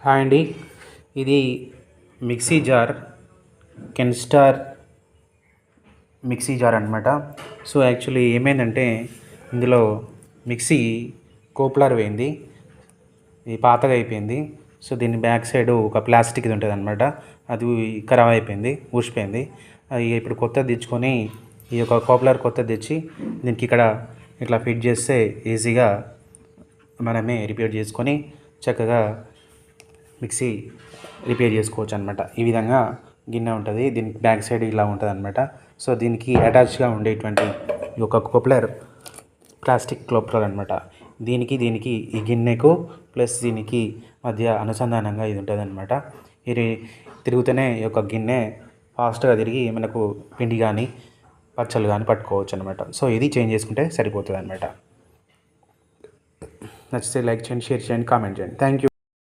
Hi అండి. ఇది mixie jar, Kenstar mixie jar అనమాట. సో యాక్చువల్లీ ఏమైందంటే ఇందులో మిక్సీ కోప్లర్ పోయింది, ఇది పాతగా అయిపోయింది. సో దీని బ్యాక్ సైడ్ ఒక ప్లాస్టిక్ది ఉంటుంది అనమాట, అది ఖరాబ్ అయిపోయింది, ఊసిపోయింది. అది ఇప్పుడు కొత్తది తెచ్చుకొని ఈ యొక్క కోప్లర్ కొత్తది తెచ్చి దీనికి ఇక్కడ ఇట్లా ఫిట్ చేస్తే ఈజీగా మనమే రిపేర్ చేసుకొని చక్కగా మిక్సీ రిపేర్ చేసుకోవచ్చు అనమాట. ఈ విధంగా గిన్నె ఉంటుంది, దీనికి బ్యాక్ సైడ్ ఇలా ఉంటుంది అనమాట. సో దీనికి అటాచ్గా ఉండేటువంటి ఈ యొక్క కోప్లర్ ప్లాస్టిక్ కోప్లర్ అనమాట. దీనికి ఈ గిన్నెకు ప్లస్ దీనికి మధ్య అనుసంధానంగా ఇది ఉంటుంది అనమాట. ఇది తిరుగుతూనే ఈ యొక్క గిన్నె ఫాస్ట్గా తిరిగి మనకు పిండి కానీ పచ్చళ్ళు కానీ పట్టుకోవచ్చు అనమాట. సో ఇది చేంజ్ చేసుకుంటే సరిపోతుంది అనమాట. నచ్చితే లైక్ చేయండి, షేర్ చేయండి, కామెంట్ చేయండి. Thank you.